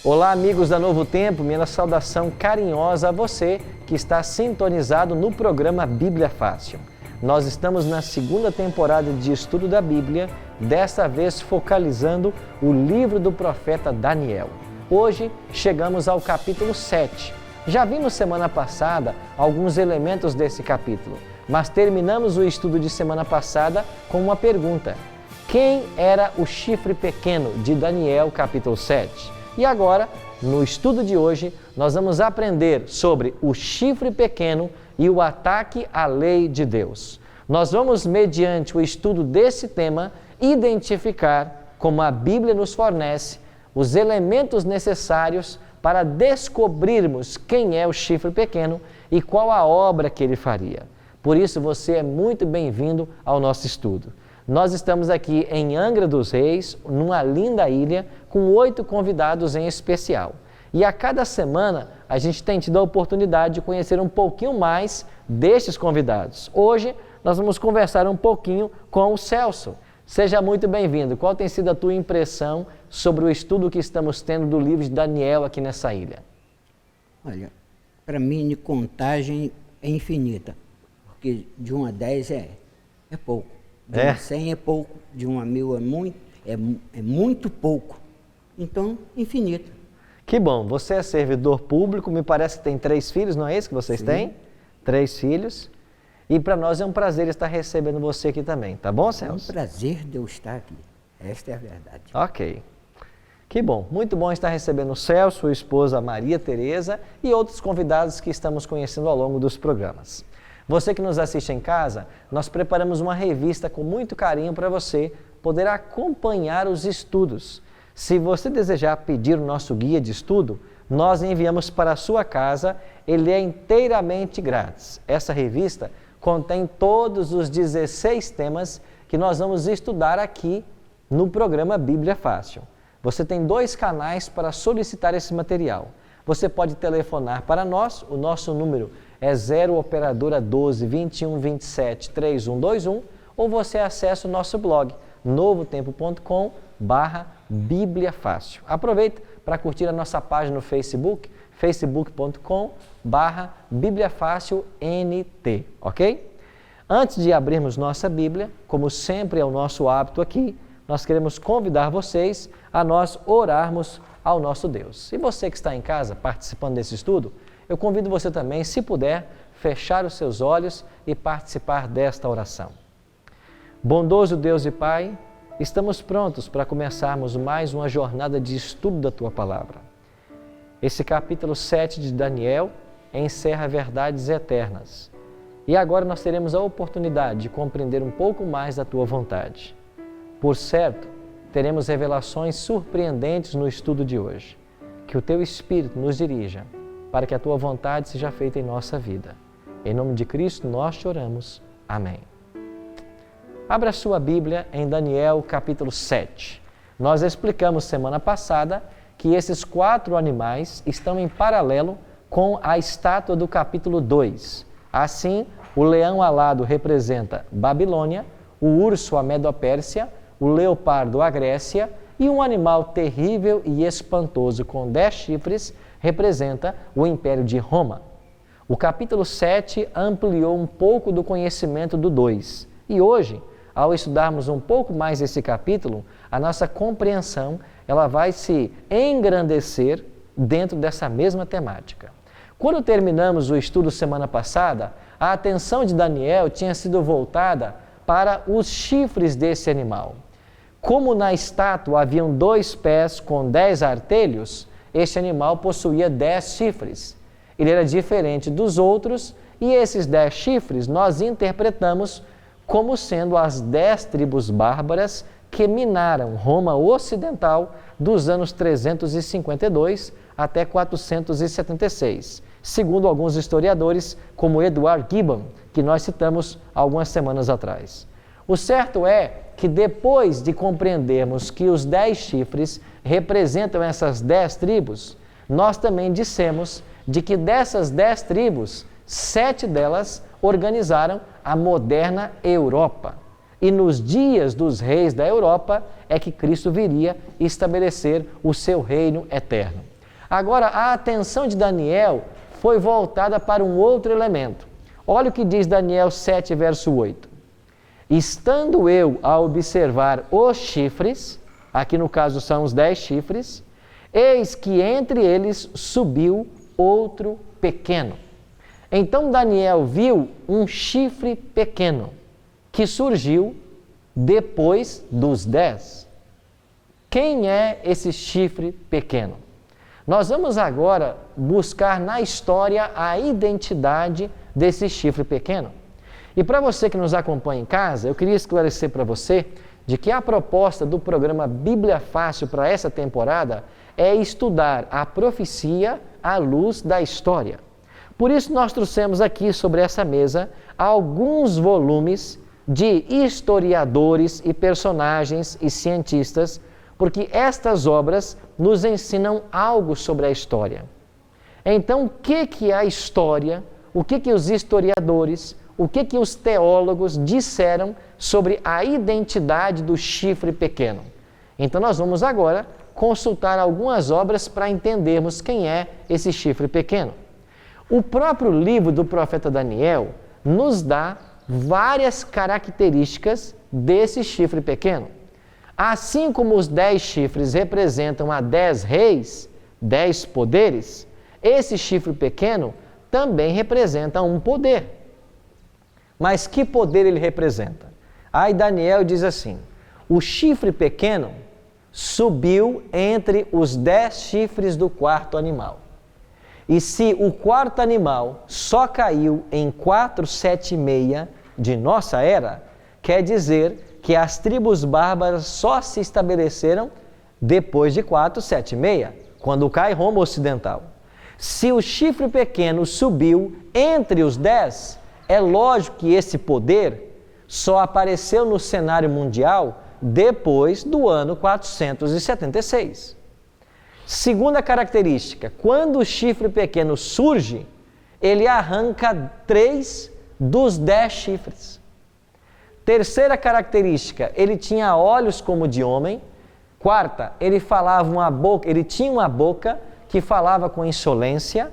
Olá, amigos da Novo Tempo, minha saudação carinhosa a você que está sintonizado no programa Bíblia Fácil. Nós estamos na segunda temporada de estudo da Bíblia, desta vez focalizando o livro do profeta Daniel. Hoje chegamos ao capítulo 7. Já vimos semana passada alguns elementos desse capítulo, mas terminamos o estudo de semana passada com uma pergunta: quem era o chifre pequeno de Daniel, capítulo 7? E agora, no estudo de hoje, nós vamos aprender sobre o chifre pequeno e o ataque à lei de Deus. Nós vamos, mediante o estudo desse tema, identificar, como a Bíblia nos fornece, os elementos necessários para descobrirmos quem é o chifre pequeno e qual a obra que ele faria. Por isso, você é muito bem-vindo ao nosso estudo. Nós estamos aqui em Angra dos Reis, numa linda ilha, com 8 convidados em especial. E a cada semana a gente tem tido a oportunidade de conhecer um pouquinho mais destes convidados. Hoje nós vamos conversar um pouquinho com o Celso. Seja muito bem-vindo. Qual tem sido a tua impressão sobre o estudo que estamos tendo do livro de Daniel aqui nessa ilha? Olha, para mim, contagem é infinita, porque de 1 a 10 é pouco. De 1 a 100 é pouco, de 1 a 1000 é muito pouco. Então, infinito. Que bom, você é servidor público, me parece que tem 3 filhos, não é isso que vocês Sim. têm? 3 filhos. E para nós é um prazer estar recebendo você aqui também, tá bom, Celso? É um prazer de eu estar aqui, esta é a verdade. Ok. Que bom, muito bom estar recebendo o Celso, sua esposa Maria Tereza e outros convidados que estamos conhecendo ao longo dos programas. Você que nos assiste em casa, nós preparamos uma revista com muito carinho para você poder acompanhar os estudos. Se você desejar pedir o nosso guia de estudo, nós enviamos para a sua casa, ele é inteiramente grátis. Essa revista contém todos os 16 temas que nós vamos estudar aqui no programa Bíblia Fácil. Você tem 2 canais para solicitar esse material. Você pode telefonar para nós, o nosso número é 0 operadora 12 21 27 3121, ou você acessa o nosso blog novotempo.com/Bíblia Fácil. Aproveita para curtir a nossa página no Facebook, facebook.com/Bíblia Fácil NT, ok? Antes de abrirmos nossa Bíblia, como sempre é o nosso hábito aqui, nós queremos convidar vocês a nós orarmos ao nosso Deus. E você que está em casa participando desse estudo, eu convido você também, se puder, fechar os seus olhos e participar desta oração. Bondoso Deus e Pai, estamos prontos para começarmos mais uma jornada de estudo da Tua Palavra. Esse capítulo 7 de Daniel encerra verdades eternas. E agora nós teremos a oportunidade de compreender um pouco mais da Tua vontade. Por certo, teremos revelações surpreendentes no estudo de hoje. Que o Teu Espírito nos dirija para que a Tua vontade seja feita em nossa vida. Em nome de Cristo nós te oramos. Amém. Abra a sua Bíblia em Daniel capítulo 7. Nós explicamos semana passada que esses 4 animais estão em paralelo com a estátua do capítulo 2. Assim, o leão alado representa Babilônia, o urso a Medo-Pérsia, o leopardo a Grécia e um animal terrível e espantoso com 10 chifres representa o Império de Roma. O capítulo 7 ampliou um pouco do conhecimento do 2 e hoje, ao estudarmos um pouco mais esse capítulo, a nossa compreensão ela vai se engrandecer dentro dessa mesma temática. Quando terminamos o estudo semana passada, a atenção de Daniel tinha sido voltada para os chifres desse animal. Como na estátua haviam 2 pés com 10 artelhos, este animal possuía 10 chifres. Ele era diferente dos outros e esses 10 chifres nós interpretamos como sendo as 10 tribos bárbaras que minaram Roma Ocidental dos anos 352 até 476, segundo alguns historiadores, como Edward Gibbon, que nós citamos algumas semanas atrás. O certo é que depois de compreendermos que os 10 chifres representam essas 10 tribos, nós também dissemos de que dessas 10 tribos, 7 delas organizaram a moderna Europa. E nos dias dos reis da Europa é que Cristo viria estabelecer o seu reino eterno. Agora, a atenção de Daniel foi voltada para um outro elemento. Olha o que diz Daniel 7, verso 8. Estando eu a observar os chifres, aqui no caso são os 10 chifres, eis que entre eles subiu outro pequeno. Então Daniel viu um chifre pequeno, que surgiu depois dos 10. Quem é esse chifre pequeno? Nós vamos agora buscar na história a identidade desse chifre pequeno. E para você que nos acompanha em casa, eu queria esclarecer para você de que a proposta do programa Bíblia Fácil para essa temporada é estudar a profecia à luz da história. Por isso nós trouxemos aqui sobre essa mesa alguns volumes de historiadores e personagens e cientistas, porque estas obras nos ensinam algo sobre a história. Então, o que é a história? O que os historiadores, o que os teólogos disseram sobre a identidade do chifre pequeno? Então, nós vamos agora consultar algumas obras para entendermos quem é esse chifre pequeno. O próprio livro do profeta Daniel nos dá várias características desse chifre pequeno. Assim como os 10 chifres representam a 10 reis, 10 poderes, esse chifre pequeno também representa um poder. Mas que poder ele representa? Aí Daniel diz assim: o chifre pequeno subiu entre os 10 chifres do quarto animal. E se o quarto animal só caiu em 476 de nossa era, quer dizer que as tribos bárbaras só se estabeleceram depois de 476, quando cai Roma Ocidental. Se o chifre pequeno subiu entre os 10, é lógico que esse poder só apareceu no cenário mundial depois do ano 476. Segunda característica, quando o chifre pequeno surge, ele arranca 3 dos 10 chifres. Terceira característica, ele tinha olhos como de homem. Quarta, ele tinha uma boca que falava com insolência.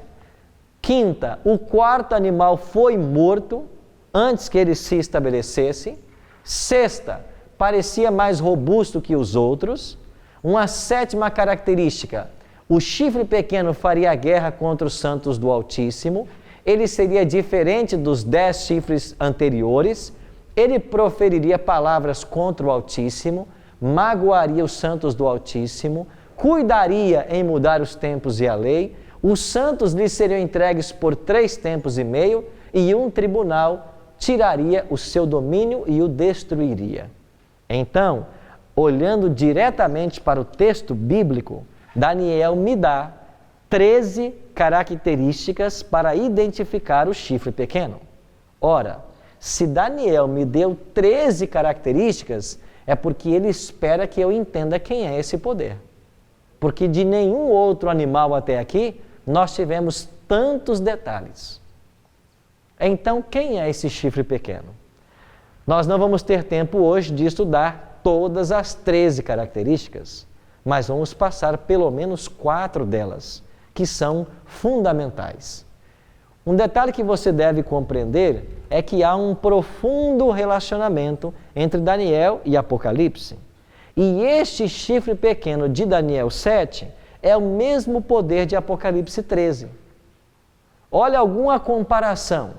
Quinta, o quarto animal foi morto antes que ele se estabelecesse. Sexta, parecia mais robusto que os outros. Uma sétima característica, o chifre pequeno faria guerra contra os santos do Altíssimo. Ele seria diferente dos 10 chifres anteriores. Ele proferiria palavras contra o Altíssimo, magoaria os santos do Altíssimo, cuidaria em mudar os tempos e a lei. Os santos lhe seriam entregues por 3 tempos e meio e um tribunal tiraria o seu domínio e o destruiria. Então, olhando diretamente para o texto bíblico, Daniel me dá 13 características para identificar o chifre pequeno. Ora, se Daniel me deu 13 características, é porque ele espera que eu entenda quem é esse poder. Porque de nenhum outro animal até aqui, nós tivemos tantos detalhes. Então, quem é esse chifre pequeno? Nós não vamos ter tempo hoje de estudar todas as 13 características, mas vamos passar pelo menos 4 delas, que são fundamentais. Um detalhe que você deve compreender é que há um profundo relacionamento entre Daniel e Apocalipse. E este chifre pequeno de Daniel 7 é o mesmo poder de Apocalipse 13. Olha alguma comparação.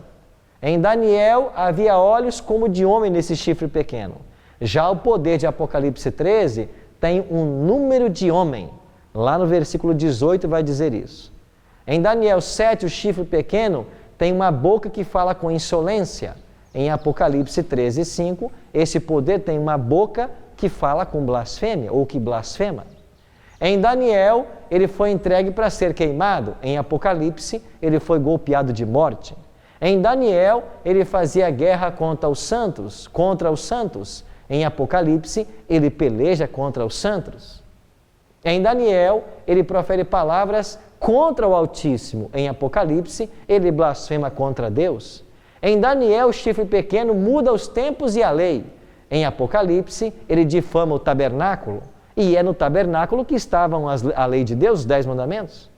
Em Daniel havia olhos como de homem nesse chifre pequeno. Já o poder de Apocalipse 13 tem um número de homem. Lá no versículo 18 vai dizer isso. Em Daniel 7, o chifre pequeno tem uma boca que fala com insolência. Em Apocalipse 13, 5, esse poder tem uma boca que fala com blasfêmia ou que blasfema. Em Daniel, ele foi entregue para ser queimado. Em Apocalipse, ele foi golpeado de morte. Em Daniel, ele fazia guerra contra os santos. Em Apocalipse, ele peleja contra os santos. Em Daniel, ele profere palavras contra o Altíssimo. Em Apocalipse, ele blasfema contra Deus. Em Daniel, o chifre pequeno muda os tempos e a lei. Em Apocalipse, ele difama o tabernáculo. E é no tabernáculo que estavam a lei de Deus, os 10 mandamentos.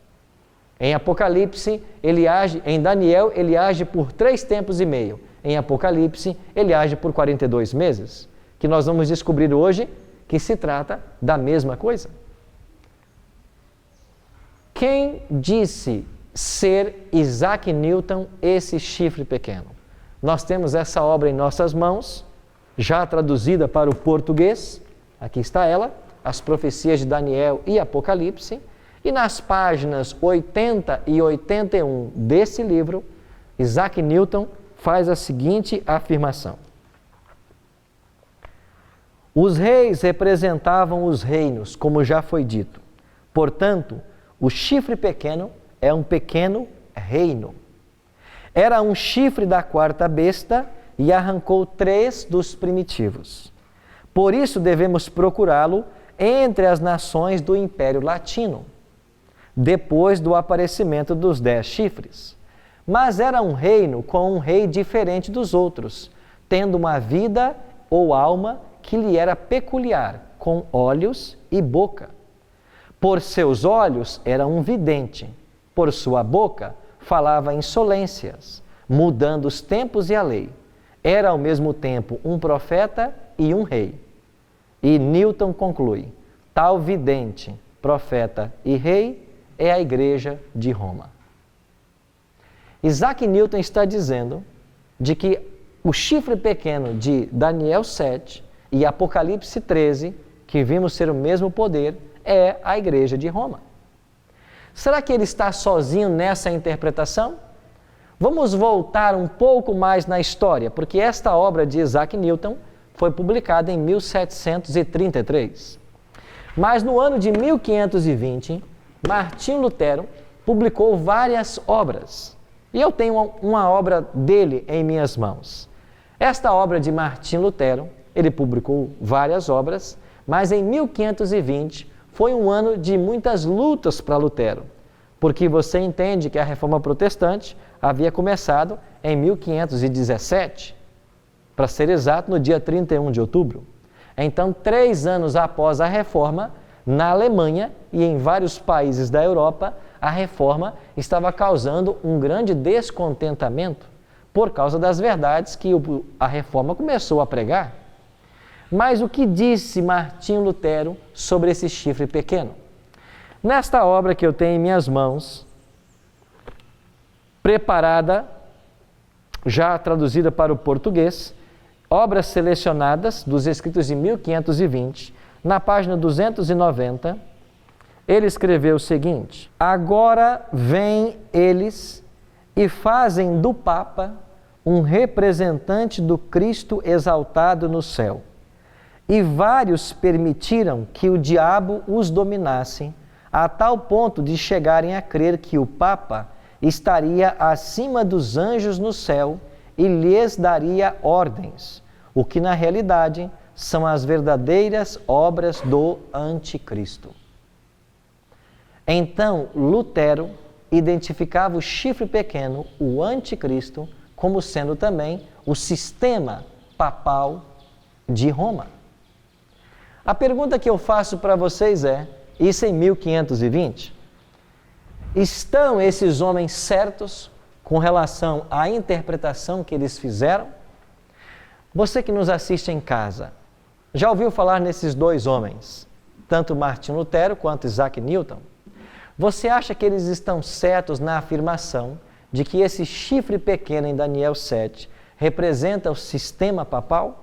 Em Apocalipse, ele age, em Daniel, ele age por 3 tempos e meio. Em Apocalipse, ele age por 42 meses, que nós vamos descobrir hoje que se trata da mesma coisa. Quem disse ser Isaac Newton esse chifre pequeno? Nós temos essa obra em nossas mãos, já traduzida para o português, aqui está ela, as profecias de Daniel e Apocalipse, e nas páginas 80 e 81 desse livro, Isaac Newton faz a seguinte afirmação: os reis representavam os reinos, como já foi dito. Portanto, o chifre pequeno é um pequeno reino. Era um chifre da 4ª besta e arrancou 3 dos primitivos. Por isso devemos procurá-lo entre as nações do Império Latino, depois do aparecimento dos 10 chifres. Mas era um reino com um rei diferente dos outros, tendo uma vida ou alma que lhe era peculiar, com olhos e boca. Por seus olhos era um vidente, por sua boca falava insolências, mudando os tempos e a lei. Era ao mesmo tempo um profeta e um rei. E Newton conclui: tal vidente, profeta e rei é a Igreja de Roma. Isaac Newton está dizendo de que o chifre pequeno de Daniel 7 e Apocalipse 13, que vimos ser o mesmo poder, é a Igreja de Roma. Será que ele está sozinho nessa interpretação? Vamos voltar um pouco mais na história, porque esta obra de Isaac Newton foi publicada em 1733. Mas no ano de 1520, Martinho Lutero publicou várias obras. E eu tenho uma obra dele em minhas mãos. Esta obra de Martinho Lutero, ele publicou várias obras, mas em 1520 foi um ano de muitas lutas para Lutero, porque você entende que a Reforma Protestante havia começado em 1517, para ser exato, no dia 31 de outubro. Então, 3 anos após a Reforma, na Alemanha e em vários países da Europa, a Reforma estava causando um grande descontentamento por causa das verdades que a Reforma começou a pregar. Mas o que disse Martinho Lutero sobre esse chifre pequeno? Nesta obra que eu tenho em minhas mãos, preparada, já traduzida para o português, obras selecionadas dos escritos de 1520, na página 290, ele escreveu o seguinte: agora vêm eles e fazem do Papa um representante do Cristo exaltado no céu. E vários permitiram que o diabo os dominasse, a tal ponto de chegarem a crer que o Papa estaria acima dos anjos no céu e lhes daria ordens, o que na realidade são as verdadeiras obras do Anticristo. Então, Lutero identificava o chifre pequeno, o Anticristo, como sendo também o sistema papal de Roma. A pergunta que eu faço para vocês é, isso em 1520? Estão esses homens certos com relação à interpretação que eles fizeram? Você que nos assiste em casa, já ouviu falar nesses 2 homens, tanto Martinho Lutero quanto Isaac Newton? Você acha que eles estão certos na afirmação de que esse chifre pequeno em Daniel 7 representa o sistema papal?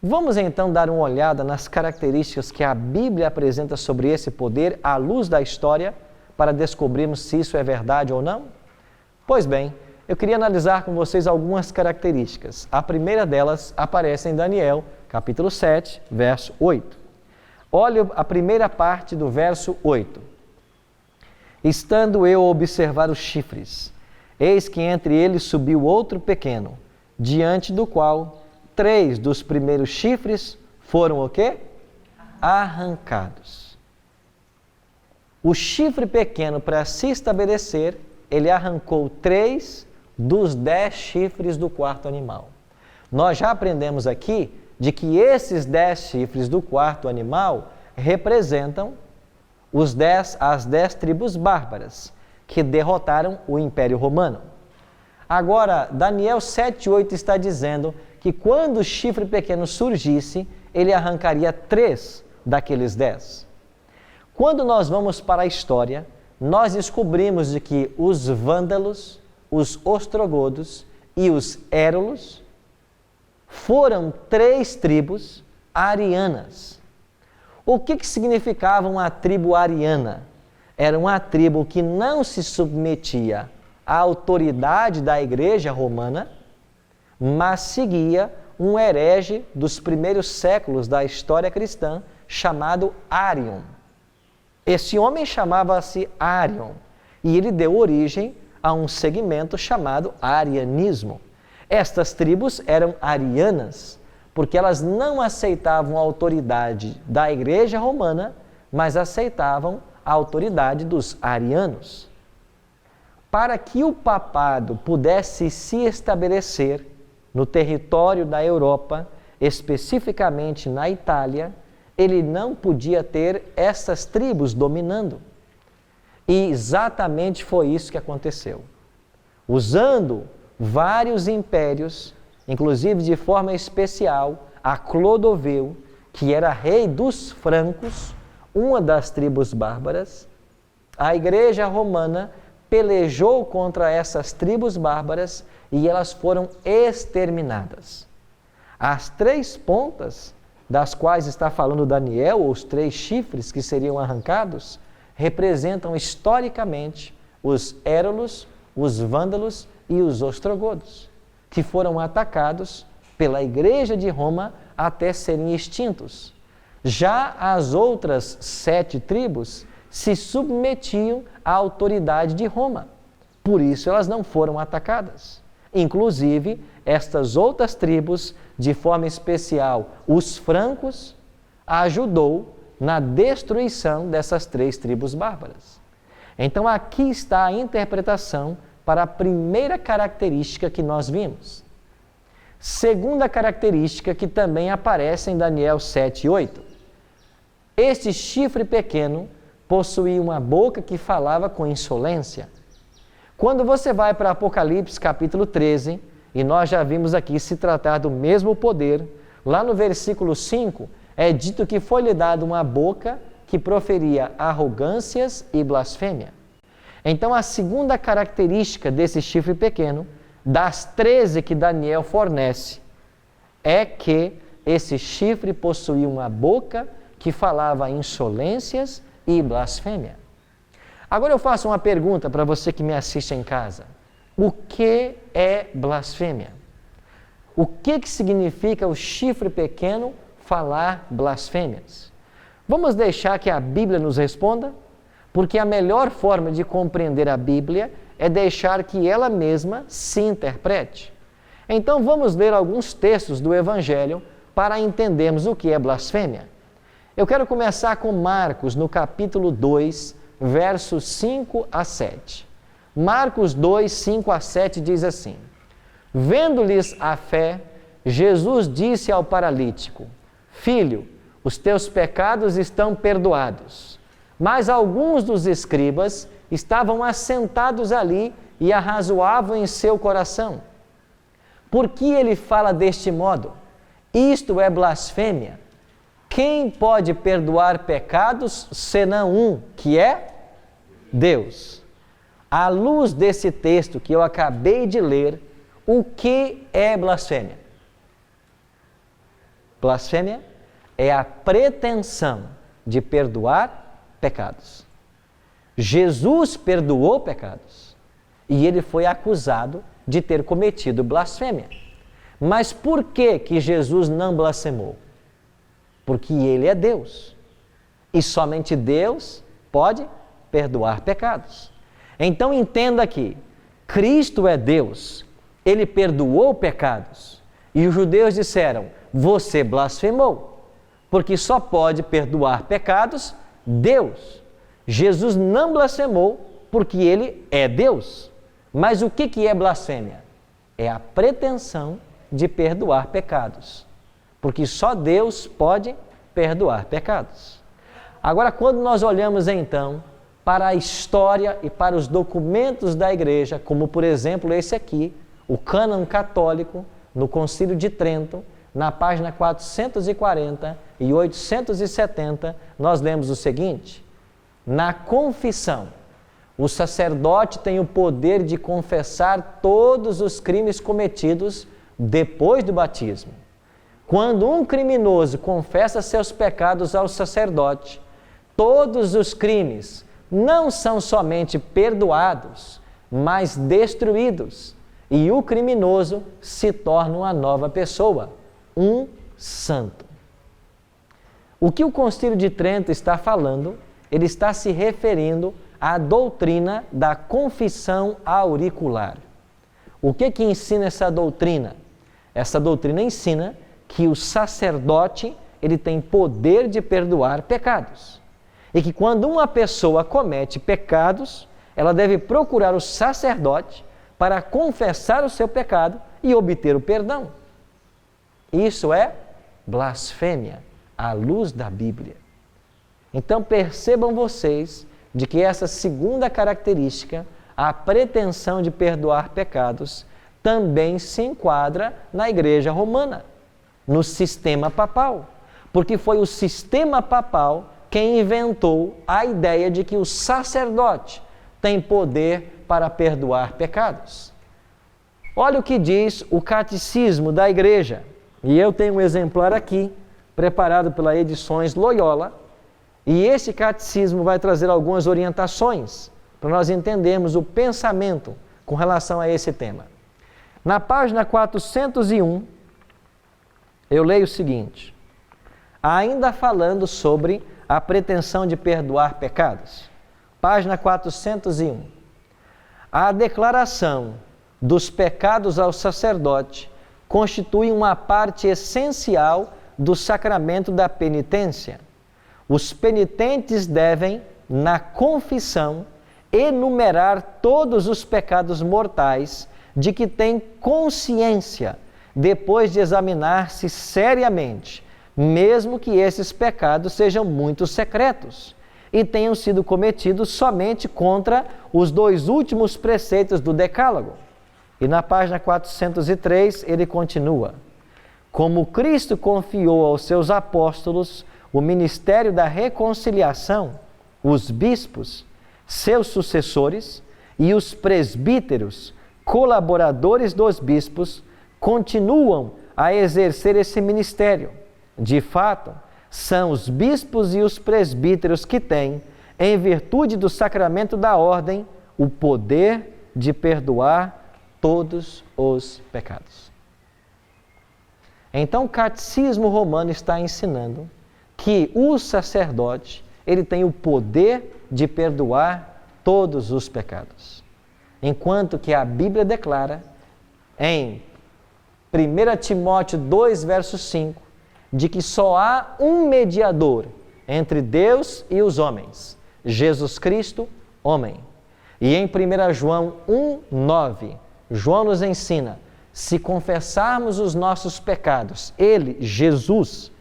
Vamos então dar uma olhada nas características que a Bíblia apresenta sobre esse poder à luz da história para descobrirmos se isso é verdade ou não? Pois bem, eu queria analisar com vocês algumas características. A primeira delas aparece em Daniel, capítulo 7, verso 8. Olha a primeira parte do verso 8. Estando eu a observar os chifres, eis que entre eles subiu outro pequeno, diante do qual 3 dos primeiros chifres foram o quê? Arrancados. O chifre pequeno, para se estabelecer, ele arrancou 3 dos 10 chifres do 4º animal. Nós já aprendemos aqui de que esses 10 chifres do 4º animal representam as 10 tribos bárbaras, que derrotaram o Império Romano. Agora, Daniel 7:8 está dizendo que quando o chifre pequeno surgisse, ele arrancaria 3 daqueles 10. Quando nós vamos para a história, nós descobrimos de que os vândalos, os ostrogodos e os érulos foram 3 tribos arianas. O que significava uma tribo ariana? Era uma tribo que não se submetia à autoridade da Igreja Romana, mas seguia um herege dos primeiros séculos da história cristã, chamado Arion. Esse homem chamava-se Arion, e ele deu origem a um segmento chamado arianismo. Estas tribos eram arianas, porque elas não aceitavam a autoridade da Igreja Romana, mas aceitavam a autoridade dos arianos. Para que o papado pudesse se estabelecer no território da Europa, especificamente na Itália, ele não podia ter essas tribos dominando. E exatamente foi isso que aconteceu. Usando vários impérios, inclusive de forma especial, a Clodoveu, que era rei dos francos, uma das tribos bárbaras, a Igreja Romana pelejou contra essas tribos bárbaras e elas foram exterminadas. As 3 pontas das quais está falando Daniel, ou os 3 chifres que seriam arrancados, representam historicamente os érulos, os vândalos e os ostrogodos, que foram atacados pela Igreja de Roma até serem extintos. Já as outras 7 tribos se submetiam à autoridade de Roma, por isso elas não foram atacadas. Inclusive, estas outras tribos, de forma especial os francos, ajudou na destruição dessas 3 tribos bárbaras. Então aqui está a interpretação para a primeira característica que nós vimos. Segunda característica que também aparece em Daniel 7:8. Este chifre pequeno possuía uma boca que falava com insolência. Quando você vai para Apocalipse capítulo 13, e nós já vimos aqui se tratar do mesmo poder, lá no versículo 5, é dito que foi-lhe dado uma boca que proferia arrogâncias e blasfêmia. Então, a segunda característica desse chifre pequeno, das 13 que Daniel fornece, é que esse chifre possuía uma boca que falava insolências e blasfêmia. Agora eu faço uma pergunta para você que me assiste em casa. O que é blasfêmia? O que significa o chifre pequeno falar blasfêmias? Vamos deixar que a Bíblia nos responda? Porque a melhor forma de compreender a Bíblia é deixar que ela mesma se interprete. Então vamos ler alguns textos do Evangelho para entendermos o que é blasfêmia. Eu quero começar com Marcos, no capítulo 2, versos 5 a 7. Marcos 2, 5 a 7 diz assim: Vendo-lhes a fé, Jesus disse ao paralítico: Filho, os teus pecados estão perdoados. Mas alguns dos escribas estavam assentados ali e arrazoavam em seu coração: Por que ele fala deste modo? Isto é blasfêmia. Quem pode perdoar pecados senão um, que é Deus? À luz desse texto que eu acabei de ler, o que é blasfêmia? Blasfêmia é a pretensão de perdoar pecados. Jesus perdoou pecados e ele foi acusado de ter cometido blasfêmia. Mas por que Jesus não blasfemou? Porque ele é Deus. E somente Deus pode perdoar pecados. Então entenda que Cristo é Deus. Ele perdoou pecados. E os judeus disseram: você blasfemou, porque só pode perdoar pecados Deus. Jesus não blasfemou porque ele é Deus. Mas o que é blasfêmia? É a pretensão de perdoar pecados. Porque só Deus pode perdoar pecados. Agora, quando nós olhamos então para a história e para os documentos da Igreja, como por exemplo esse aqui, o Cânon Católico, no Concílio de Trento, na página 440 e 870, nós lemos o seguinte: na confissão, o sacerdote tem o poder de confessar todos os crimes cometidos depois do batismo. Quando um criminoso confessa seus pecados ao sacerdote, todos os crimes não são somente perdoados, mas destruídos, e o criminoso se torna uma nova pessoa, um santo. O que o Concílio de Trento está falando, ele está se referindo à doutrina da confissão auricular. O que ensina essa doutrina? Essa doutrina ensina que o sacerdote, ele tem poder de perdoar pecados. E que quando uma pessoa comete pecados, ela deve procurar o sacerdote para confessar o seu pecado e obter o perdão. Isso é blasfêmia à luz da Bíblia. Então percebam vocês de que essa segunda característica, a pretensão de perdoar pecados, também se enquadra na Igreja Romana, no sistema papal, porque foi o sistema papal quem inventou a ideia de que o sacerdote tem poder para perdoar pecados. Olha o que diz o Catecismo da Igreja, e eu tenho um exemplar aqui, preparado pela Edições Loyola, e esse catecismo vai trazer algumas orientações para nós entendermos o pensamento com relação a esse tema. Na página 401, eu leio o seguinte: ainda falando sobre a pretensão de perdoar pecados. Página 401. A declaração dos pecados ao sacerdote constitui uma parte essencial do sacramento da penitência. Os penitentes devem, na confissão, enumerar todos os pecados mortais de que têm consciência, depois de examinar-se seriamente, mesmo que esses pecados sejam muito secretos e tenham sido cometidos somente contra os 2 últimos preceitos do Decálogo. E na página 403 ele continua: como Cristo confiou aos seus apóstolos o ministério da reconciliação, os bispos, seus sucessores, e os presbíteros, colaboradores dos bispos, continuam a exercer esse ministério. De fato, são os bispos e os presbíteros que têm, em virtude do sacramento da ordem, o poder de perdoar todos os pecados. Então, o Catecismo Romano está ensinando que o sacerdote, ele tem o poder de perdoar todos os pecados. Enquanto que a Bíblia declara em 1 Timóteo 2, verso 5, de que só há um mediador entre Deus e os homens, Jesus Cristo, homem. E em 1 João 1, 9, João nos ensina: se confessarmos os nossos pecados, Ele, Jesus,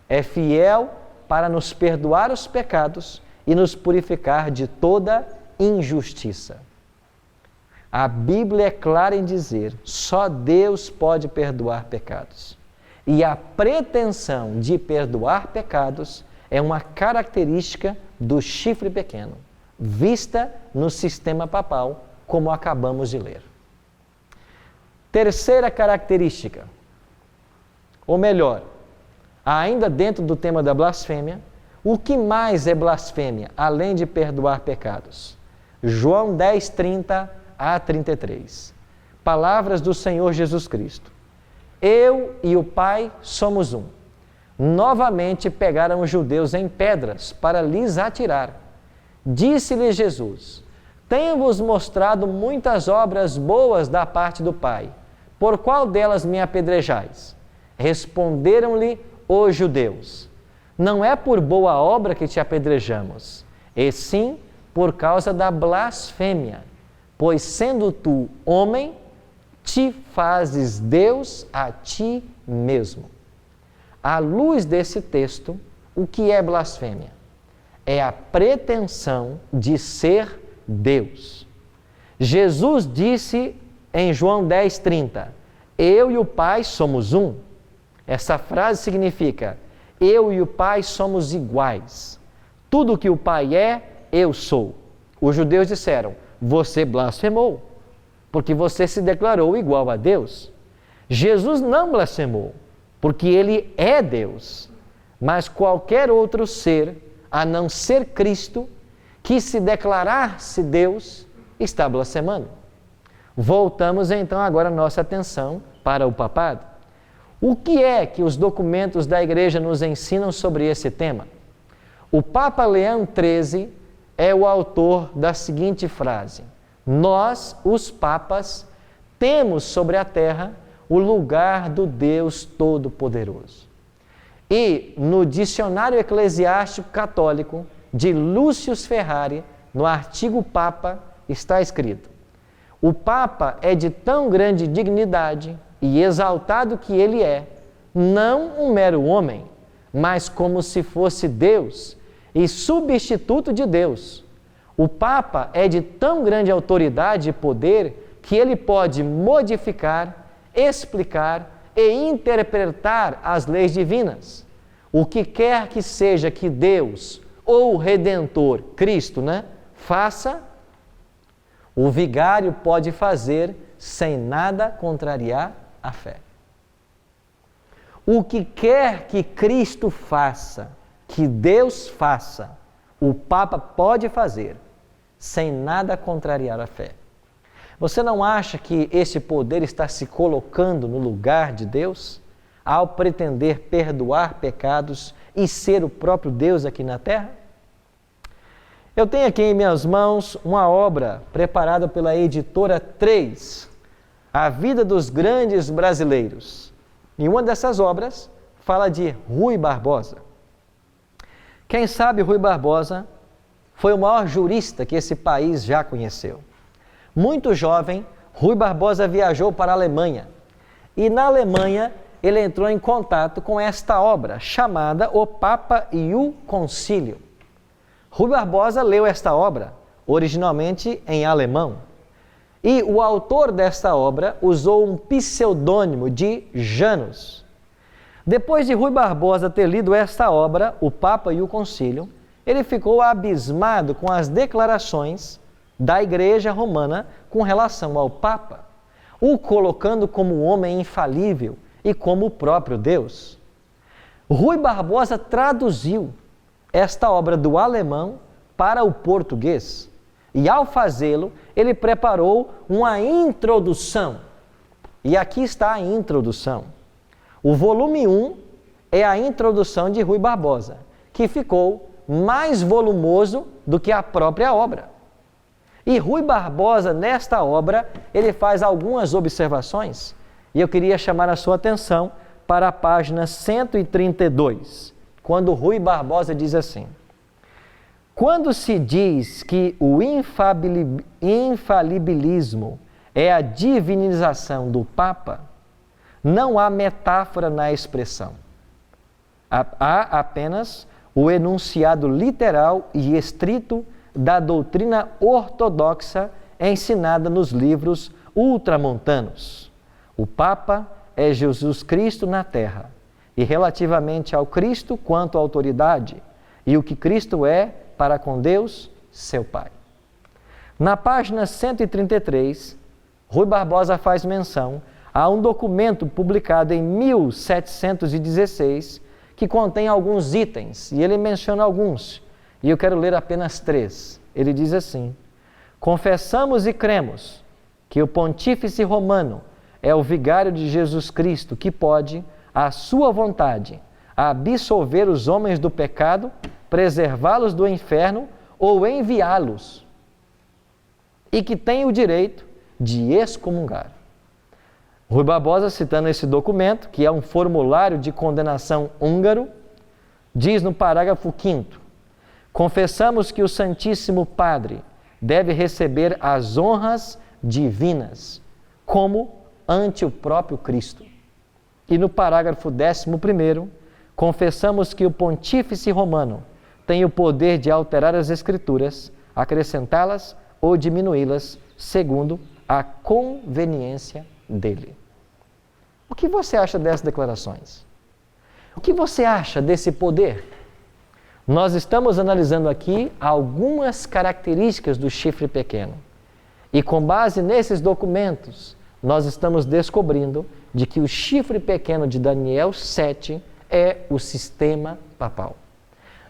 é fiel para nos perdoar os pecados e nos purificar de toda injustiça. A Bíblia é clara em dizer: só Deus pode perdoar pecados. E a pretensão de perdoar pecados é uma característica do chifre pequeno, vista no sistema papal, como acabamos de ler. Terceira característica, ou melhor, ainda dentro do tema da blasfêmia, o que mais é blasfêmia, além de perdoar pecados? João 10, 30 a 33. Palavras do Senhor Jesus Cristo: eu e o Pai somos um. Novamente pegaram os judeus em pedras para lhes atirar. Disse-lhe Jesus: tenho-vos mostrado muitas obras boas da parte do Pai. Por qual delas me apedrejais? Responderam-lhe os judeus: não é por boa obra que te apedrejamos, e sim por causa da blasfêmia, pois sendo tu homem, te fazes Deus a ti mesmo. À luz desse texto, o que é blasfêmia? é a pretensão de ser Deus. Jesus disse em João 10:30, eu e o Pai somos um. Essa frase significa, eu e o Pai somos iguais. Tudo que o Pai é, eu sou. Os judeus disseram, você blasfemou, porque você se declarou igual a Deus. Jesus não blasfemou, porque Ele é Deus. Mas qualquer outro ser, a não ser Cristo, que se declarar-se Deus, está blasfemando. Voltamos então agora a nossa atenção para o papado. O que é que os documentos da Igreja nos ensinam sobre esse tema? O Papa Leão XIII é o autor da seguinte frase, nós, os papas, temos sobre a terra o lugar do Deus Todo-Poderoso. E no Dicionário Eclesiástico Católico de Lúcio Ferrari, no artigo Papa, está escrito, o Papa é de tão grande dignidade e exaltado que ele é, não um mero homem, mas como se fosse Deus e substituto de Deus. O Papa é de tão grande autoridade e poder que ele pode modificar, explicar e interpretar as leis divinas. O que quer que seja que Deus ou o Redentor, Cristo, faça, o vigário pode fazer sem nada contrariar a fé. O que quer que Cristo faça, que Deus faça, o Papa pode fazer, sem nada contrariar a fé. Você não acha que esse poder está se colocando no lugar de Deus, ao pretender perdoar pecados e ser o próprio Deus aqui na Terra? Eu tenho aqui em minhas mãos uma obra preparada pela editora 3, A Vida dos Grandes Brasileiros. E uma dessas obras fala de Rui Barbosa. Quem sabe Rui Barbosa foi o maior jurista que esse país já conheceu. Muito jovem, Rui Barbosa viajou para a Alemanha. E na Alemanha ele entrou em contato com esta obra, chamada O Papa e o Concílio. Rui Barbosa leu esta obra, originalmente em alemão. E o autor desta obra usou um pseudônimo de Janus. Depois de Rui Barbosa ter lido esta obra, O Papa e o Concílio, ele ficou abismado com as declarações da Igreja Romana com relação ao Papa, o colocando como um homem infalível e como o próprio Deus. Rui Barbosa traduziu esta obra do alemão para o português e, ao fazê-lo, ele preparou uma introdução. E aqui está a introdução. O volume 1 é a introdução de Rui Barbosa, que ficou mais volumoso do que a própria obra. E Rui Barbosa, nesta obra, ele faz algumas observações, e eu queria chamar a sua atenção para a página 132, quando Rui Barbosa diz assim, quando se diz que o infalibilismo é a divinização do Papa, não há metáfora na expressão. Há apenas o enunciado literal e estrito da doutrina ortodoxa ensinada nos livros ultramontanos. O Papa é Jesus Cristo na terra, e relativamente ao Cristo quanto à autoridade, e o que Cristo é para com Deus, seu Pai. Na página 133, Rui Barbosa faz menção a um documento publicado em 1716 que contém alguns itens, e ele menciona alguns, e eu quero ler apenas 3. Ele diz assim, confessamos e cremos que o Pontífice Romano é o vigário de Jesus Cristo que pode, à sua vontade, absolver os homens do pecado, preservá-los do inferno ou enviá-los, e que tem o direito de excomungar. Rui Barbosa, citando esse documento, que é um formulário de condenação húngaro, diz no parágrafo 5º, confessamos que o Santíssimo Padre deve receber as honras divinas, como ante o próprio Cristo. E no parágrafo 11º, confessamos que o Pontífice Romano tem o poder de alterar as Escrituras, acrescentá-las ou diminuí-las segundo a conveniência dele. O que você acha dessas declarações? O que você acha desse poder? Nós estamos analisando aqui algumas características do chifre pequeno. E com base nesses documentos, nós estamos descobrindo de que o chifre pequeno de Daniel 7 é o sistema papal.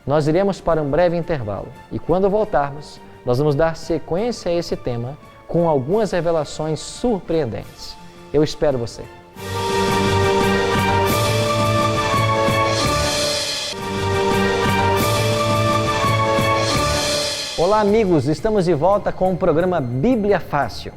Nós iremos para um breve intervalo e quando voltarmos, nós vamos dar sequência a esse tema com algumas revelações surpreendentes. Eu espero você. Olá amigos, estamos de volta com o programa Bíblia Fácil.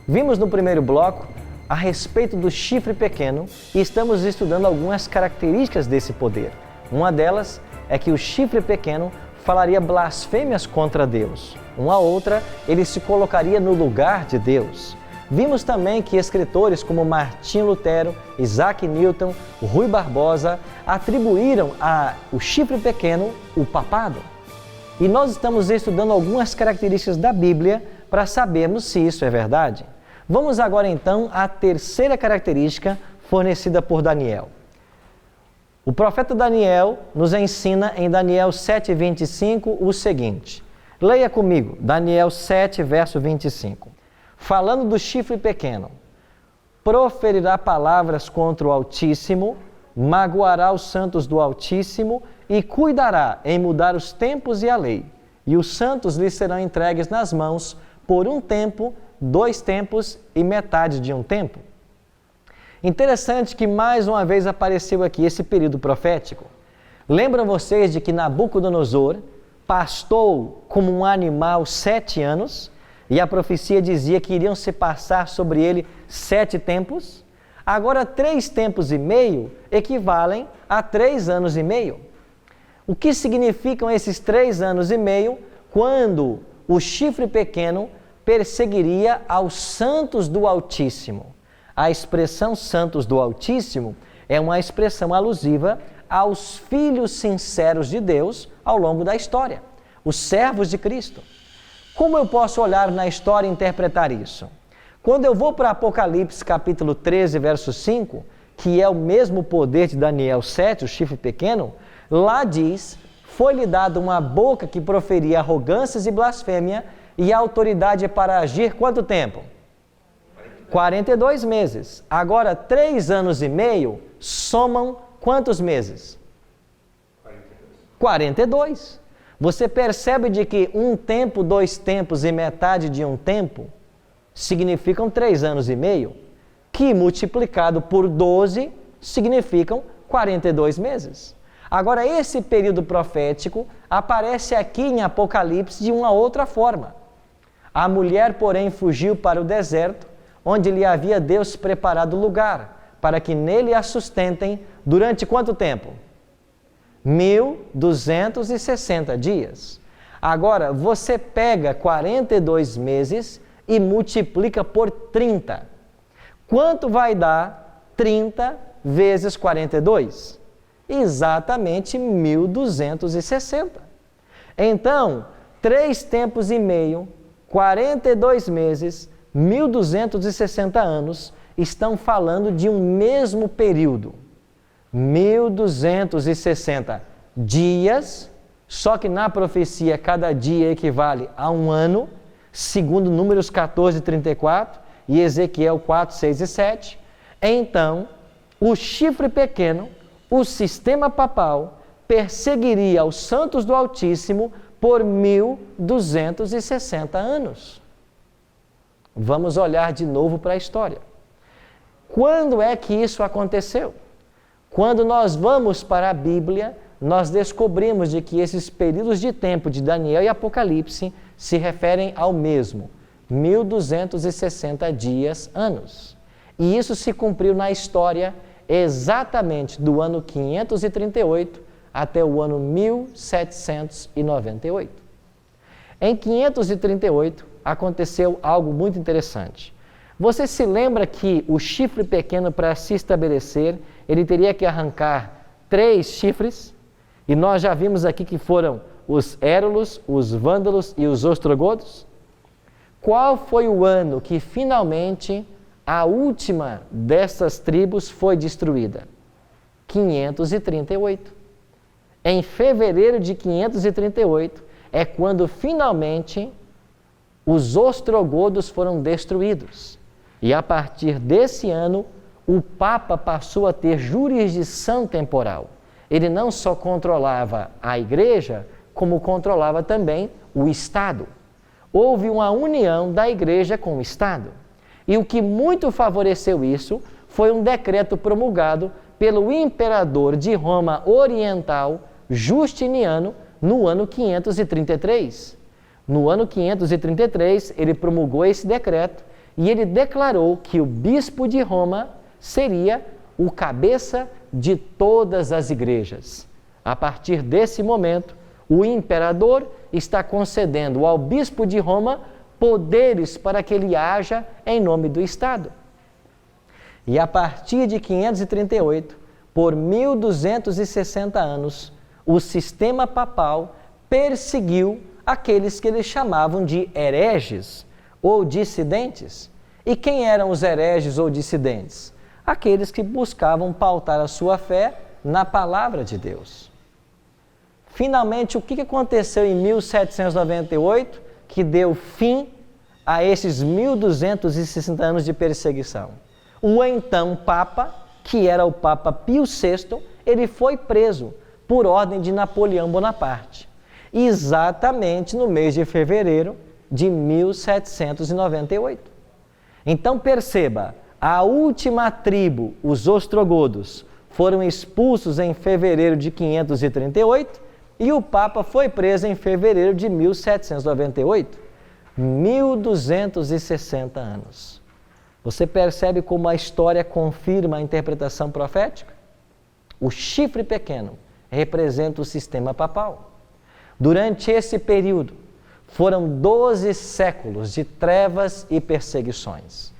Vimos no primeiro bloco a respeito do chifre pequeno e estamos estudando algumas características desse poder. Uma delas é que o chifre pequeno falaria blasfêmias contra Deus. Uma outra, ele se colocaria no lugar de Deus. Vimos também que escritores como Martinho Lutero, Isaac Newton, Rui Barbosa atribuíram ao chifre pequeno o papado. E nós estamos estudando algumas características da Bíblia para sabermos se isso é verdade. Vamos agora então à terceira característica fornecida por Daniel. O profeta Daniel nos ensina em Daniel 7,25 o seguinte. Leia comigo, Daniel 7, verso 25. Falando do chifre pequeno, proferirá palavras contra o Altíssimo, magoará os santos do Altíssimo e cuidará em mudar os tempos e a lei. E os santos lhe serão entregues nas mãos por um tempo, 2 tempos e metade de um tempo. Interessante que mais uma vez apareceu aqui esse período profético. Lembram vocês de que Nabucodonosor pastou como um animal 7 anos e a profecia dizia que iriam se passar sobre ele 7 tempos? Agora 3 tempos e meio equivalem a 3 anos e meio. O que significam esses 3 anos e meio quando o chifre pequeno perseguiria aos santos do Altíssimo? A expressão santos do Altíssimo é uma expressão alusiva aos filhos sinceros de Deus ao longo da história, os servos de Cristo. Como eu posso olhar na história e interpretar isso? Quando eu vou para Apocalipse capítulo 13, verso 5, que é o mesmo poder de Daniel 7, o chifre pequeno, lá diz, foi-lhe dada uma boca que proferia arrogâncias e blasfêmia e a autoridade para agir quanto tempo? 42 meses. Agora, 3 anos e meio somam quantos meses? 42. Você percebe de que 1 tempo, 2 tempos e metade de um tempo significam 3 anos e meio, que multiplicado por 12 significam 42 meses. Agora, esse período profético aparece aqui em Apocalipse de uma outra forma. A mulher, porém, fugiu para o deserto, onde lhe havia Deus preparado lugar, para que nele a sustentem durante quanto tempo? 1260 dias. Agora, você pega 42 meses e multiplica por 30. Quanto vai dar 30 vezes 42? Exatamente 1260. Então, 3 tempos e meio, 42 meses, 1260 anos, estão falando de um mesmo período. 1260 dias, só que na profecia cada dia equivale a um ano, segundo Números 14, 34 e Ezequiel 4, 6 e 7. Então, o chifre pequeno, o sistema papal, perseguiria os santos do Altíssimo por 1260 anos. Vamos olhar de novo para a história. Quando é que isso aconteceu? Quando nós vamos para a Bíblia, nós descobrimos de que esses períodos de tempo de Daniel e Apocalipse se referem ao mesmo, 1260 dias, anos. E isso se cumpriu na história exatamente do ano 538 até o ano 1798. Em 538 aconteceu algo muito interessante. Você se lembra que o chifre pequeno, para se estabelecer, ele teria que arrancar 3 chifres, E nós já vimos aqui que foram os érulos, os vândalos e os ostrogodos. Qual foi o ano que finalmente a última dessas tribos foi destruída? 538. Em fevereiro de 538 é quando finalmente os ostrogodos foram destruídos. E a partir desse ano, o Papa passou a ter jurisdição temporal. Ele não só controlava a Igreja, como controlava também o Estado. Houve uma união da Igreja com o Estado. E o que muito favoreceu isso foi um decreto promulgado pelo imperador de Roma Oriental, Justiniano, no ano 533. No ano 533, ele promulgou esse decreto e ele declarou que o bispo de Roma seria o cabeça de todas as igrejas. A partir desse momento, o imperador está concedendo ao bispo de Roma poderes para que ele haja em nome do Estado. E a partir de 538, por 1260 anos, o sistema papal perseguiu aqueles que eles chamavam de hereges ou dissidentes. E quem eram os hereges ou dissidentes? Aqueles que buscavam pautar a sua fé na palavra de Deus. Finalmente, o que aconteceu em 1798 que deu fim a esses 1260 anos de perseguição? O então Papa, que era o Papa Pio VI, ele foi preso por ordem de Napoleão Bonaparte, exatamente no mês de fevereiro de 1798. Então perceba, a última tribo, os ostrogodos, foram expulsos em fevereiro de 538 e o Papa foi preso em fevereiro de 1798. 1260 anos. Você percebe como a história confirma a interpretação profética? O chifre pequeno representa o sistema papal. Durante esse período, foram 12 séculos de trevas e perseguições.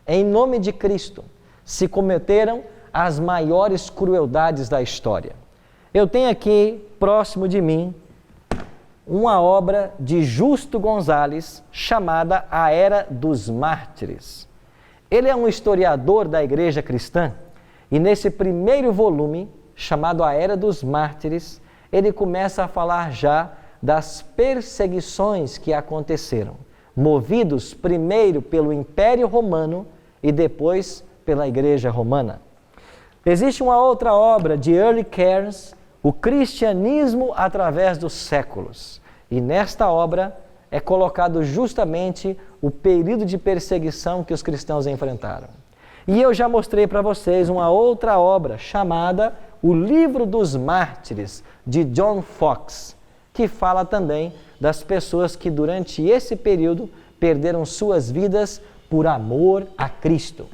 Em nome de Cristo, se cometeram as maiores crueldades da história. Eu tenho aqui, próximo de mim, uma obra de Justo Gonzalez chamada A Era dos Mártires. Ele é um historiador da Igreja Cristã e nesse primeiro volume, chamado A Era dos Mártires, ele começa a falar já das perseguições que aconteceram, movidos primeiro pelo Império Romano e depois pela Igreja Romana. Existe uma outra obra de Earl Cairns, O Cristianismo através dos séculos. E nesta obra é colocado justamente o período de perseguição que os cristãos enfrentaram. E eu já mostrei para vocês uma outra obra chamada O Livro dos Mártires, de John Foxe, que fala também das pessoas que durante esse período perderam suas vidas por amor a Cristo.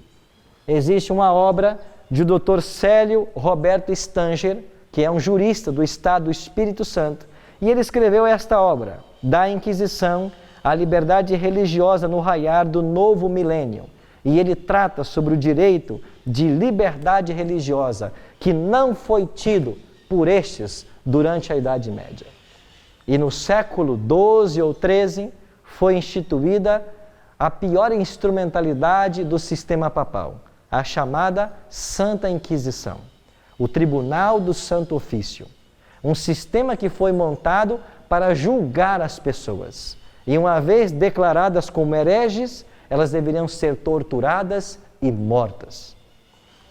Existe uma obra de Dr. Célio Roberto Stanger, que é um jurista do Estado do Espírito Santo, e ele escreveu esta obra, Da Inquisição à Liberdade Religiosa no Raiar do Novo Milênio. E ele trata sobre o direito de liberdade religiosa que não foi tido por estes durante a Idade Média. E no século XII ou XIII foi instituída a pior instrumentalidade do sistema papal, a chamada Santa Inquisição, o Tribunal do Santo Ofício, um sistema que foi montado para julgar as pessoas. E uma vez declaradas como hereges, elas deveriam ser torturadas e mortas.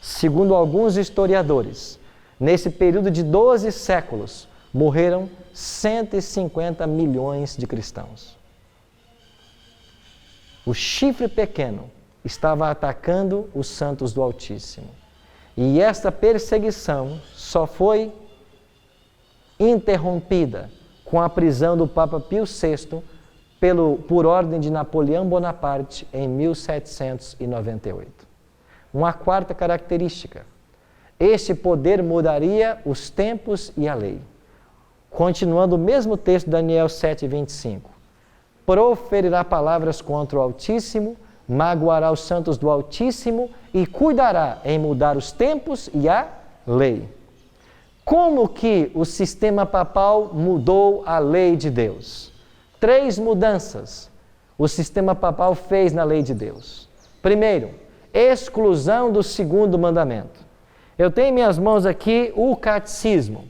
Segundo alguns historiadores, nesse período de 12 séculos, morreram 150 milhões de cristãos. O chifre pequeno estava atacando os santos do Altíssimo. E esta perseguição só foi interrompida com a prisão do Papa Pio VI por ordem de Napoleão Bonaparte em 1798. Uma quarta característica: este poder mudaria os tempos e a lei. Continuando o mesmo texto, Daniel 7:25. Proferirá palavras contra o Altíssimo, magoará os santos do Altíssimo e cuidará em mudar os tempos e a lei. Como que o sistema papal mudou a lei de Deus? 3 mudanças o sistema papal fez na lei de Deus. Primeiro, exclusão do 2º mandamento. Eu tenho em minhas mãos aqui o catecismo.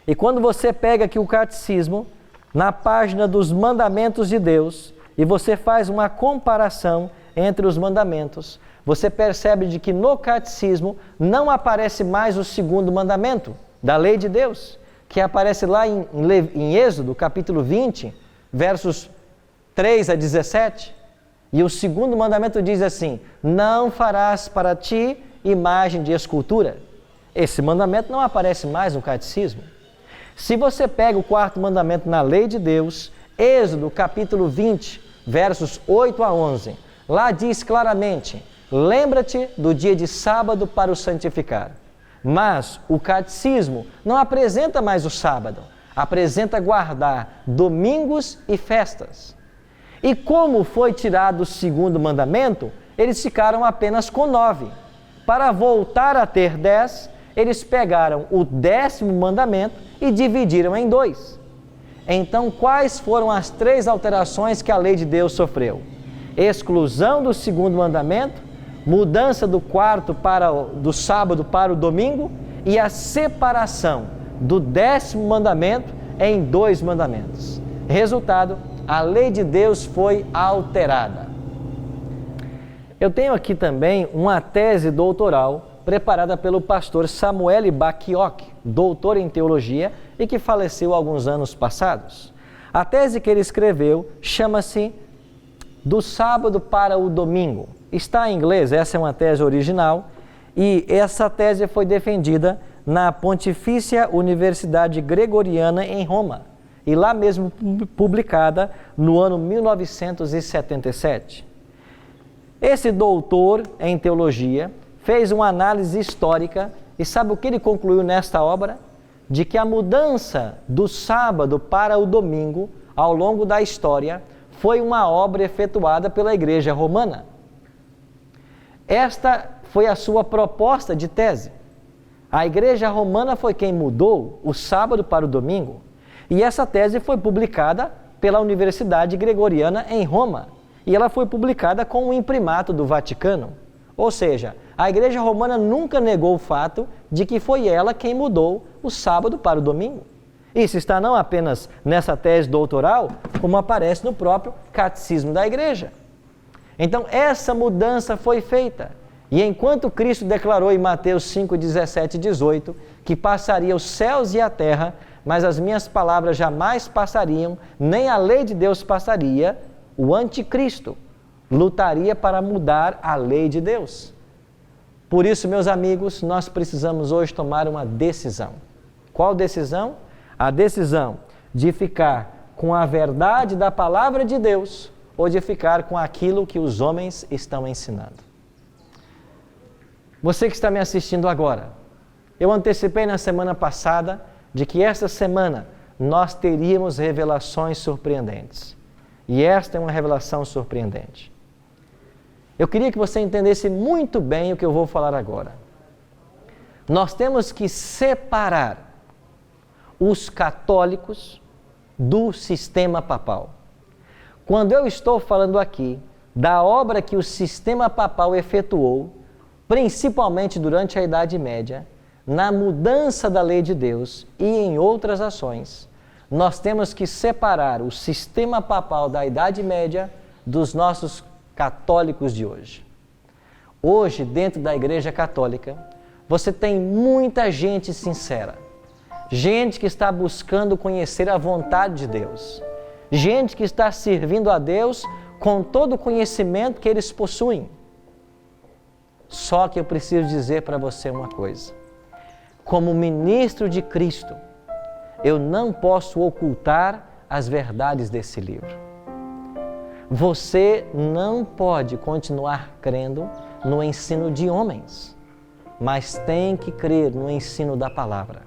E quando você pega aqui o catecismo, na página dos mandamentos de Deus, e você faz uma comparação entre os mandamentos, você percebe de que no catecismo não aparece mais o 2º mandamento da lei de Deus, que aparece lá em Êxodo, capítulo 20, versos 3 a 17. E o 2º mandamento diz assim: não farás para ti imagem de escultura. Esse mandamento não aparece mais no catecismo. Se você pega o 4º mandamento na lei de Deus, Êxodo capítulo 20, versos 8 a 11, lá diz claramente: lembra-te do dia de sábado para o santificar. Mas o catecismo não apresenta mais o sábado, apresenta guardar domingos e festas. E como foi tirado o 2º mandamento, eles ficaram apenas com 9. Para voltar a ter 10, eles pegaram o 10º mandamento e dividiram em 2. Então, quais foram as 3 alterações que a lei de Deus sofreu? Exclusão do 2º mandamento, mudança do do sábado para o domingo e a separação do 10º mandamento em 2 mandamentos. Resultado, a lei de Deus foi alterada. Eu tenho aqui também uma tese doutoral preparada pelo pastor Samuel Baquioc, doutor em teologia e que faleceu alguns anos passados. A tese que ele escreveu chama-se Do Sábado para o Domingo. Está em inglês, essa é uma tese original, e essa tese foi defendida na Pontifícia Universidade Gregoriana em Roma, e lá mesmo publicada no ano 1977. Esse doutor em teologia fez uma análise histórica e sabe o que ele concluiu nesta obra? De que a mudança do sábado para o domingo ao longo da história foi uma obra efetuada pela Igreja Romana. Esta foi a sua proposta de tese. A Igreja Romana foi quem mudou o sábado para o domingo, e essa tese foi publicada pela Universidade Gregoriana em Roma, e ela foi publicada com o imprimato do Vaticano. Ou seja, a Igreja Romana nunca negou o fato de que foi ela quem mudou o sábado para o domingo. Isso está não apenas nessa tese doutoral, como aparece no próprio Catecismo da Igreja. Então, essa mudança foi feita. E enquanto Cristo declarou em Mateus 5, 17 e 18 que passaria os céus e a terra, mas as minhas palavras jamais passariam, nem a lei de Deus passaria, o anticristo lutaria para mudar a lei de Deus. Por isso, meus amigos, nós precisamos hoje tomar uma decisão. Qual decisão? A decisão de ficar com a verdade da palavra de Deus ou de ficar com aquilo que os homens estão ensinando. Você que está me assistindo agora, eu antecipei na semana passada de que esta semana nós teríamos revelações surpreendentes. E esta é uma revelação surpreendente. Eu queria que você entendesse muito bem o que eu vou falar agora. Nós temos que separar os católicos do sistema papal. Quando eu estou falando aqui da obra que o sistema papal efetuou, principalmente durante a Idade Média, na mudança da lei de Deus e em outras ações, nós temos que separar o sistema papal da Idade Média dos nossos católicos de hoje. Hoje, dentro da Igreja Católica, você tem muita gente sincera, gente que está buscando conhecer a vontade de Deus, gente que está servindo a Deus com todo o conhecimento que eles possuem. Só que eu preciso dizer para você uma coisa. Como ministro de Cristo, eu não posso ocultar as verdades desse livro. Você não pode continuar crendo no ensino de homens, mas tem que crer no ensino da palavra.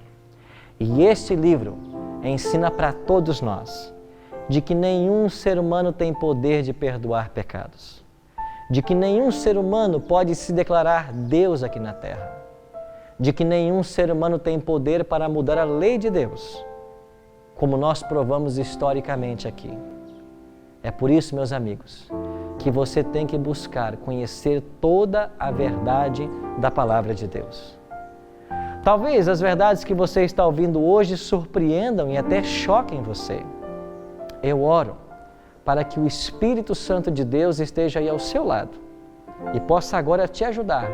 E este livro ensina para todos nós de que nenhum ser humano tem poder de perdoar pecados, de que nenhum ser humano pode se declarar Deus aqui na terra, de que nenhum ser humano tem poder para mudar a lei de Deus, como nós provamos historicamente aqui. É por isso, meus amigos, que você tem que buscar conhecer toda a verdade da Palavra de Deus. Talvez as verdades que você está ouvindo hoje surpreendam e até choquem você. Eu oro para que o Espírito Santo de Deus esteja aí ao seu lado e possa agora te ajudar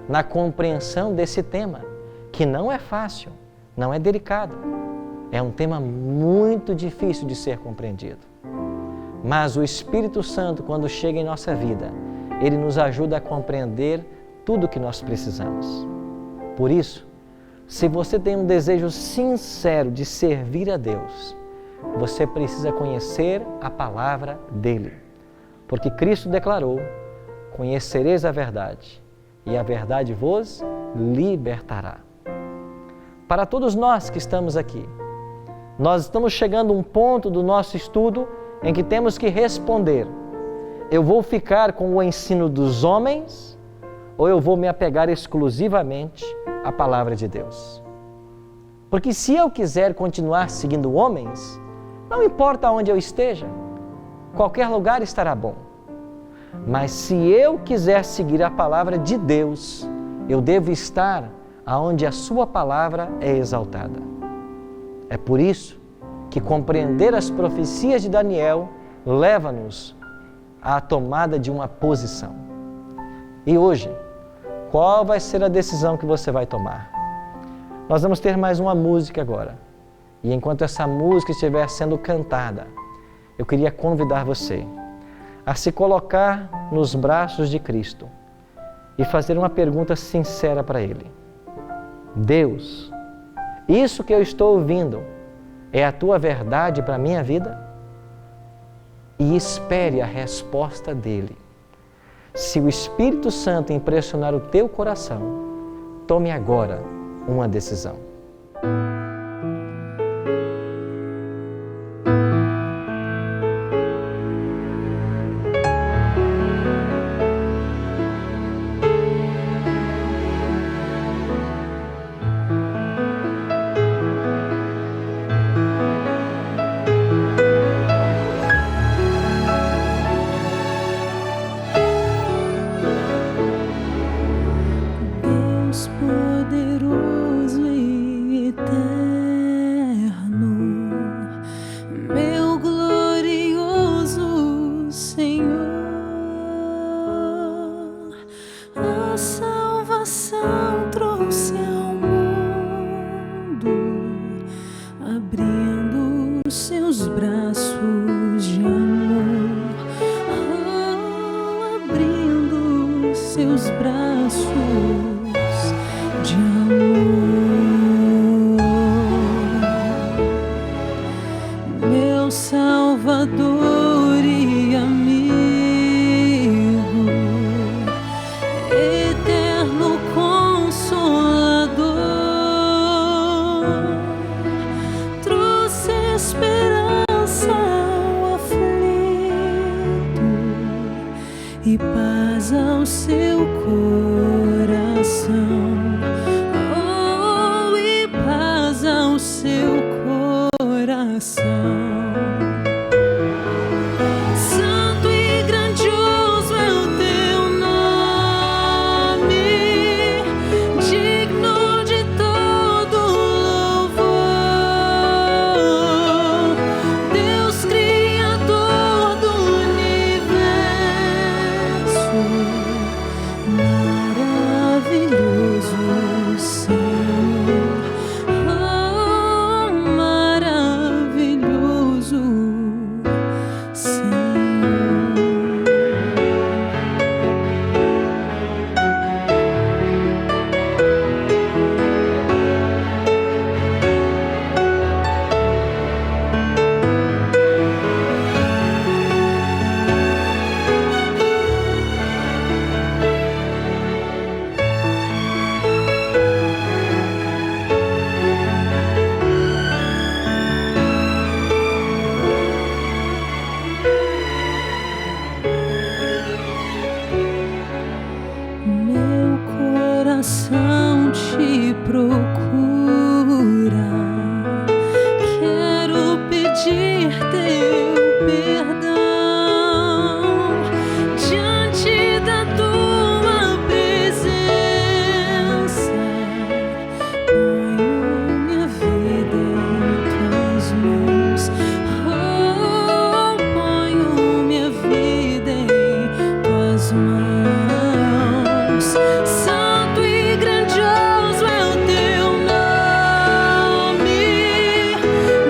na compreensão desse tema, que não é fácil, não é delicado. É um tema muito difícil de ser compreendido. Mas o Espírito Santo, quando chega em nossa vida, ele nos ajuda a compreender tudo o que nós precisamos. Por isso, se você tem um desejo sincero de servir a Deus, você precisa conhecer a palavra dele. Porque Cristo declarou: conhecereis a verdade, e a verdade vos libertará. Para todos nós que estamos aqui, nós estamos chegando a um ponto do nosso estudo em que temos que responder: eu vou ficar com o ensino dos homens ou eu vou me apegar exclusivamente à palavra de Deus? Porque se eu quiser continuar seguindo homens, não importa onde eu esteja, qualquer lugar estará bom. Mas se eu quiser seguir a palavra de Deus, eu devo estar aonde a sua palavra é exaltada. É por isso que compreender as profecias de Daniel leva-nos à tomada de uma posição. E hoje, qual vai ser a decisão que você vai tomar? Nós vamos ter mais uma música agora. E enquanto essa música estiver sendo cantada, eu queria convidar você a se colocar nos braços de Cristo e fazer uma pergunta sincera para Ele. Deus, isso que eu estou ouvindo é a Tua verdade para a minha vida? E espere a resposta dEle. Se o Espírito Santo impressionar o teu coração, tome agora uma decisão. Poderoso e eterno, meu glorioso Senhor, a salvação trouxe ao mundo, abrindo seus braços de amor, abrindo seus braços de amor, meu Salvador e amigo, eterno Consolador, trouxe esperança ao aflito e paz ao seu coração. Seu coração. Santo e grandioso é o teu nome, digno de todo louvor. Deus Criador do universo, maravilhoso Senhor. Meu coração te procurar. Quero pedir teu perdão diante da tua presença. Ponho minha vida em tuas mãos. Oh, ponho minha vida em tuas mãos. Santo e grandioso é o teu nome,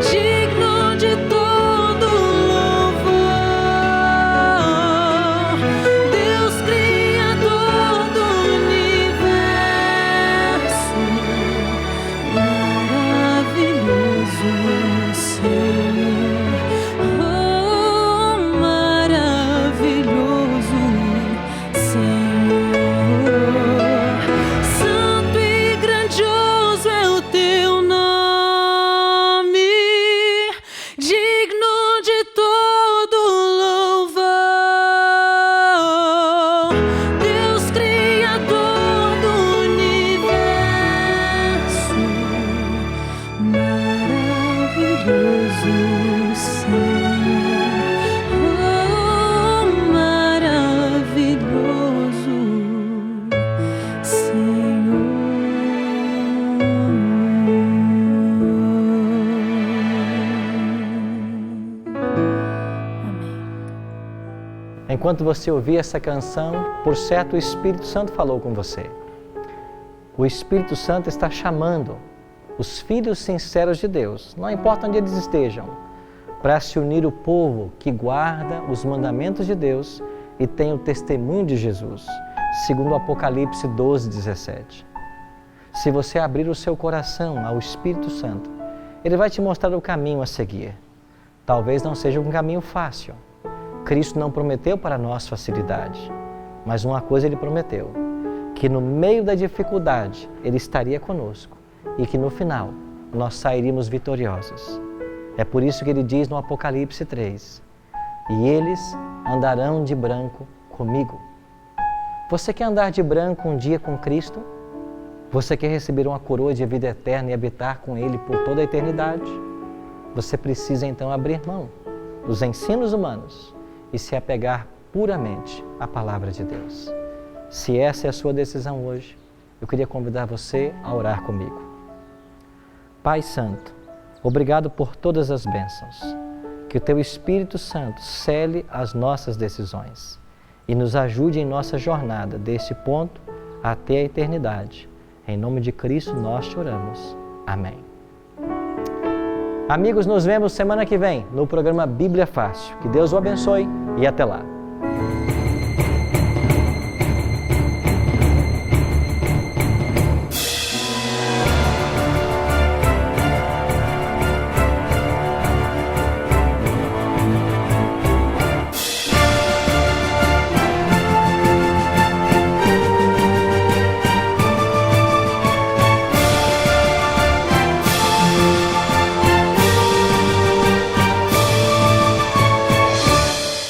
digno de todo louvor. Deus Criador do universo, maravilhoso Senhor. Oh, maravilhoso Senhor. Santo e grandioso é o teu nome, digno de todo louvor. Deus Criador do universo, maravilhoso Senhor. Oh, maravilhoso Senhor. Amém. Enquanto você ouvia essa canção, por certo o Espírito Santo falou com você. O Espírito Santo está chamando os filhos sinceros de Deus, não importa onde eles estejam, para se unir o povo que guarda os mandamentos de Deus e tem o testemunho de Jesus, segundo o Apocalipse 12:17. Se você abrir o seu coração ao Espírito Santo, Ele vai te mostrar o caminho a seguir. Talvez não seja um caminho fácil. Cristo não prometeu para nós facilidade, mas uma coisa Ele prometeu, que no meio da dificuldade Ele estaria conosco e que no final nós sairíamos vitoriosos. É por isso que Ele diz no Apocalipse 3, e eles andarão de branco comigo. Você quer andar de branco um dia com Cristo? Você quer receber uma coroa de vida eterna e habitar com Ele por toda a eternidade? Você precisa então abrir mão dos ensinos humanos e se apegar puramente à palavra de Deus. Se essa é a sua decisão hoje, eu queria convidar você a orar comigo. Pai Santo, obrigado por todas as bênçãos. Que o Teu Espírito Santo cele as nossas decisões e nos ajude em nossa jornada deste ponto até a eternidade. Em nome de Cristo nós te oramos. Amém. Amigos, nos vemos semana que vem no programa Bíblia Fácil. Que Deus o abençoe e até lá.